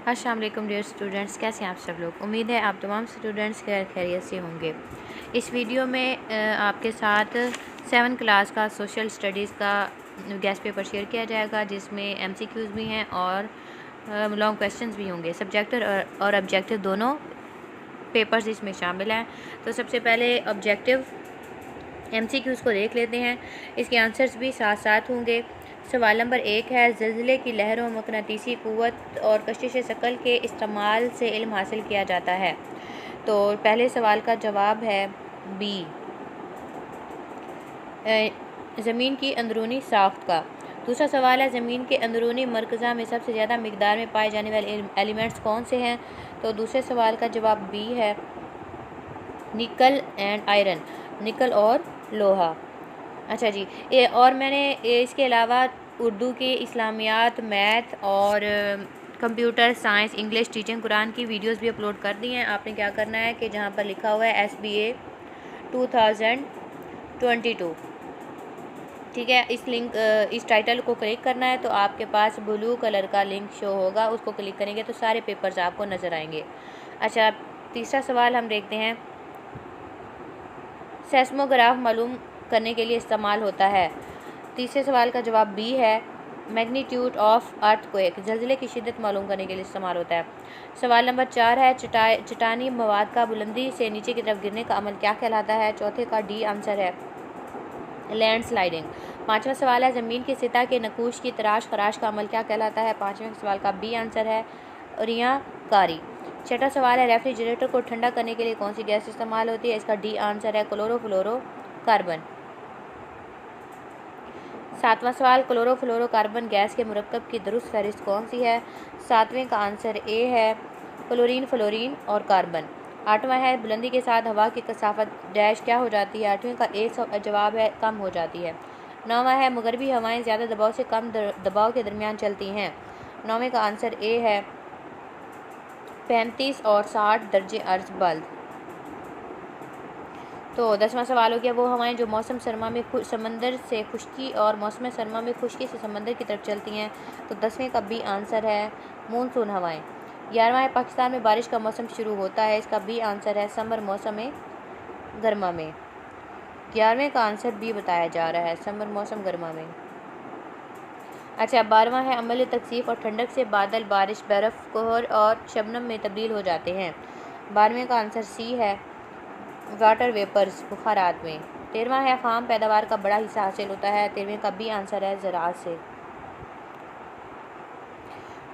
अस्सलाम वालेकुम dear students, कैसे हैं आप सब लोग। उम्मीद है आप तमाम स्टूडेंट्स खैरियत से होंगे। इस वीडियो में आपके साथ 7 क्लास का सोशल स्टडीज़ का गेस्ट पेपर शेयर किया जाएगा, जिसमें MCQs भी हैं और लॉन्ग क्वेश्चंस भी होंगे। सब्जेक्टिव और ऑब्जेक्टिव दोनों पेपर्स इसमें शामिल हैं। तो सबसे पहले ऑब्जेक्टिव MCQs को देख लेते हैं। इसके आंसर्स भी साथ साथ होंगे। सवाल नंबर 1 है, ज़लज़ले की लहरों, मकनातीसी क़ुव्वत और कशिश शकल के इस्तेमाल से इल्म हासिल किया जाता है। तो पहले सवाल का जवाब है बी, ज़मीन की अंदरूनी साख्त का। दूसरा सवाल है, ज़मीन के अंदरूनी मरकज़ा में सबसे ज़्यादा मिकदार में पाए जाने वाले एलिमेंट्स कौन से हैं। तो दूसरे सवाल का जवाब बी है, निकल एंड आयरन, निकल और लोहा। अच्छा जी, और मैंने इसके अलावा उर्दू की इस्लामियात, मैथ और computer science, English, teaching, Quran की वीडियोस भी अपलोड कर दी हैं। आपने क्या करना है कि जहाँ पर लिखा हुआ है SBA 2022, ठीक है, इस टाइटल को क्लिक करना है। तो आपके पास ब्लू कलर का लिंक शो होगा, उसको क्लिक करेंगे तो सारे पेपर्स आपको नज़र आएंगे। अच्छा, तीसरा सवाल हम देखते हैं, सेस्मोग्राफ मालूम करने के लिए इस्तेमाल होता है। तीसरे सवाल का जवाब बी है, मैग्नीट्यूड ऑफ अर्थक्वेक, ज़लज़ले की शिद्दत मालूम करने के लिए इस्तेमाल होता है। सवाल नंबर 4 है, चट्टानी मवाद का बुलंदी से नीचे की तरफ गिरने का अमल क्या कहलाता है। चौथे का डी आंसर है, लैंड स्लाइडिंग। पाँचवा सवाल है, ज़मीन की सतह के नकूश की तराश खराश का अमल क्या कहलाता है। पाँचवें सवाल का बी आंसर है, रियाकारी। छठा सवाल है, रेफ्रिजरेटर को ठंडा करने के लिए कौन सी गैस इस्तेमाल होती है। इसका डी आंसर है, क्लोरोफ्लोरोकार्बन। सातवां सवाल, क्लोरोफ्लोरोकार्बन गैस के मुरक्कब की दुरुस्त फहरिस्त कौन सी है। सातवें का आंसर ए है, क्लोरीन, फ्लोरीन और कार्बन। आठवां है, बुलंदी के साथ हवा की कसाफत डैश क्या हो जाती है। आठवें का एक जवाब है, कम हो जाती है। नौवां है, मगरबी हवाएं ज़्यादा दबाव से कम दबाव के दरमियान चलती हैं। नौवें का आंसर ए है, 35 और 60 दर्जे अर्ज बुलंद। तो 10वां सवाल हो गया, वो हवाएं जो मौसम सरमा में समंदर से खुश्की और मौसम सरमा में खुश्की से समंदर की तरफ चलती हैं। तो 10वें का बी आंसर है, मानसून हवाएं। 11वां है, पाकिस्तान में बारिश का मौसम शुरू होता है। इसका बी आंसर है, समर मौसम गर्मा में। 11वें का आंसर बी बताया जा रहा है, समर मौसम गर्मा में। अच्छा, 12वां है, अमल तकसीफ और ठंडक से बादल, बारिश, बर्फ़, कोहर और शबनम में तब्दील हो जाते हैं। 12वें का आंसर सी है, वाटर वेपर्स, बुखारात में। 13वां है, खाम पैदावार का बड़ा हिस्सा हासिल होता है। 13वें का बी आंसर है, ज़राअत से।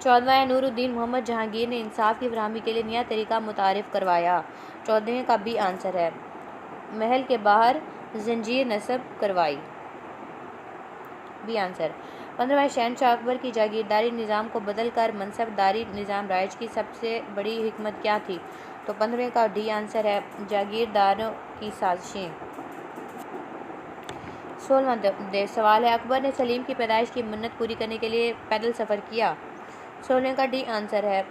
14वां है, नूरुद्दीन मोहम्मद जहांगीर ने इंसाफ की फरहमी के लिए नया तरीका मुतारिफ करवाया। 14वें का बी आंसर है, महल के बाहर जंजीर नस्ब करवाई, बी आंसर। 15वां, शहनशाह अकबर की जागीरदारी निज़ाम को बदल कर मनसबदारी निज़ाम राइज की सबसे बड़ी हिकमत क्या थी। तो 15वें का डी आंसर है, जागीरदारों की साजिशें। 16वां सवाल है, अकबर ने सलीम की पैदाइश की मन्नत पूरी करने के लिए पैदल सफ़र किया। 16वें का डी आंसर है,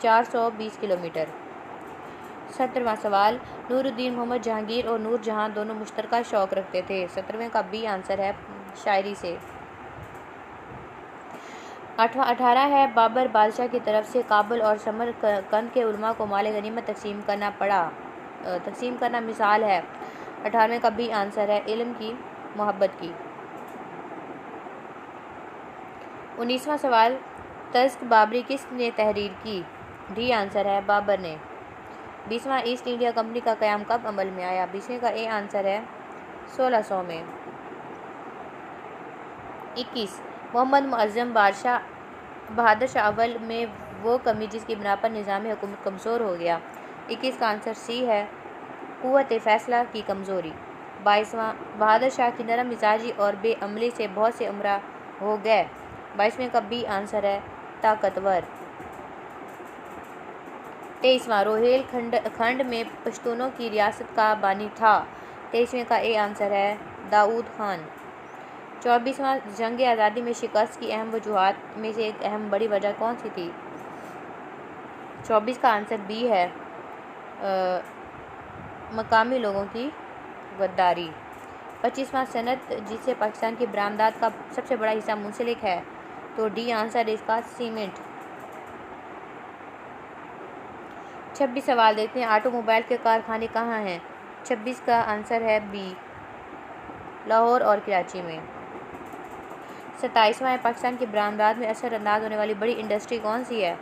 420 किलोमीटर। 17वां सवाल, नूरुद्दीन मोहम्मद जहांगीर और नूर जहां दोनों मुश्तरका शौक़ रखते थे। 17वें का बी आंसर है, शायरी से। 18 है, बाबर बादशाह की तरफ से काबुल और समरकंद के उलमा को माल गनीमत तकसीम करना मिसाल है। 18वें का बी आंसर है, इल्म की, मोहब्बत की। 19वां सवाल, तज़्क बाबरी किसने तहरीर की। डी आंसर है, बाबर ने। 20वां, ईस्ट इंडिया कंपनी का क़याम कब अमल में आया। 20वें का ए आंसर है, 1600 में। 21, मोहम्मद मुअज़्ज़म बहादुर शाह अव्वल में वो कमी जिसकी बिना पर निज़ाम हुकूमत कमज़ोर हो गया। 21 का आंसर सी है, क़ुव्वत फ़ैसला की कमज़ोरी। 22वां, बहादुर शाह की नरम मिजाजी और बेअमली से बहुत से उमरा हो गए। 22वें का बी आंसर है, ताकतवर। 23वां, रोहेल खंड में पश्तूनों की रियासत का बानी था। 23वें का ए आंसर है, दाऊद खान। 24वां, जंग आज़ादी में शिकस्त की अहम वजूहात में से एक अहम बड़ी वजह कौन सी थी। 24 का आंसर बी है, मकामी लोगों की गद्दारी। 25वां, सनत जिससे पाकिस्तान की बरामदात का सबसे बड़ा हिस्सा मुंसलिक है। तो डी आंसर इसका, सीमेंट। 26 सवाल देखते हैं। ऑटोमोबाइल के कारखाने कहाँ हैं? 26 का आंसर है बी, लाहौर और कराची में। 27वां है, पाकिस्तान की बरामदात में असर अंदाज होने वाली बड़ी इंडस्ट्री कौन सी है?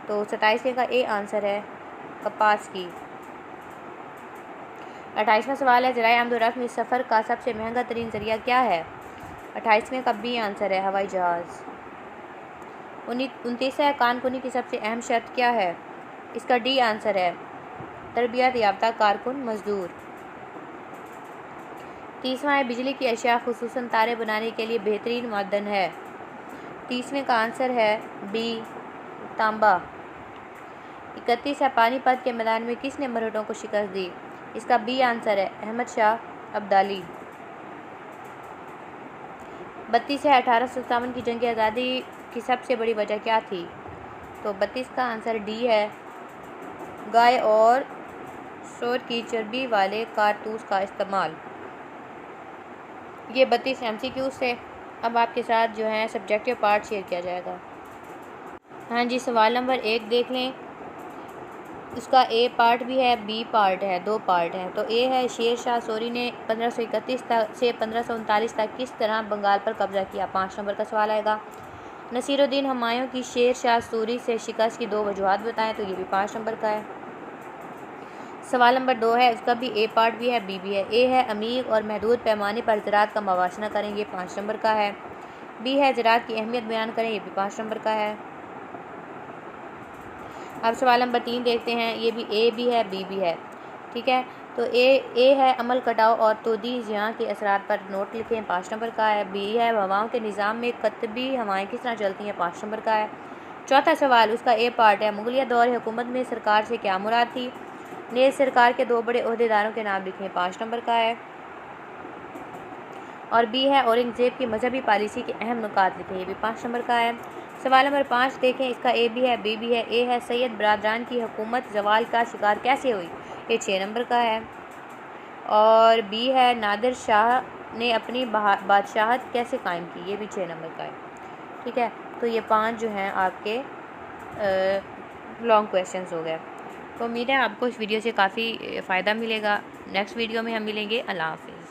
तो 27वें का ए आंसर है कपास की। 28वां सवाल है, ज़राए आमदोरफ्त में सफ़र का सबसे महंगा तरीन ज़रिया क्या है? 28वें का बी आंसर है हवाई जहाज़। 29वां है, कानकुनी की सबसे अहम शर्त क्या है? इसका डी आंसर है तरबियत याफ्ता कारकुन मजदूर। 30वां है, बिजली की अशिया खुसूसन तारे बनाने के लिए बेहतरीन मादन है। 30वें का आंसर है बी तांबा। 31 है, पानीपत के मैदान में किसने मराठों को शिकस्त दी? इसका बी आंसर है अहमद शाह अब्दाली। 32 है, 1857 की जंग आज़ादी की सबसे बड़ी वजह क्या थी? तो 32 का आंसर डी है गाय और सूअर की चर्बी वाले कारतूस का इस्तेमाल। ये 32 MCQ से। अब आपके साथ जो है सब्जेक्टिव पार्ट शेयर किया जाएगा। हाँ जी, सवाल नंबर 1 देख लें। उसका ए पार्ट भी है, बी पार्ट है, 2 पार्ट हैं। तो ए है, शेर शाह सूरी ने 1531 तक से 1539 तक किस तरह बंगाल पर कब्जा किया? 5 नंबर का सवाल आएगा। नसीरुद्दीन हुमायूं की शेर शाह सूरी से शिकस्त की 2 वजूहात बताएं। तो ये भी 5 नंबर का है। सवाल नंबर 2 है, उसका भी ए पार्ट भी है, बी भी है। ए है, अमीर और महदूद पैमाने पर ज़राअत का मवाशना करें। ये 5 नंबर का है। बी है, ज़राअत की अहमियत बयान करें। ये भी 5 नंबर का है। अब सवाल नंबर 3 देखते हैं। ये भी ए भी है, बी भी है। ठीक है, तो ए है, अमल कटाव और तोदी ज़िया के असरात पर नोट लिखें। 5 नंबर का है। बी है, हवाओं के निज़ाम में कतबी हवाएं किस तरह चलती हैं? 5 नंबर का है। चौथा सवाल, उसका ए पार्ट है, मुगलिया दौर हुकूमत में सरकार से क्या मुराद थी? नए सरकार के 2 बड़े ओहदेदारों के नाम लिखें। 5 नंबर का है। और बी है, औरंगज़ेब की मजहबी पॉलिसी के अहम नुकात लिखें। ये भी 5 नंबर का है। सवाल नंबर 5 देखें। इसका ए भी है, बी भी है। ए है, सैयद बरादरान की हुकूमत जवाल का शिकार कैसे हुई? ये 6 नंबर का है। और बी है, नादिर शाह ने अपनी बादशाहत कैसे कायम की? ये भी 6 नंबर का है। ठीक है, तो ये 5 जो हैं आपके लॉन्ग क्वेश्चंस हो गए। तो उम्मीद है आपको इस वीडियो से काफ़ी फ़ायदा मिलेगा। नेक्स्ट वीडियो में हम मिलेंगे। अल्लाह हाफ़िज़।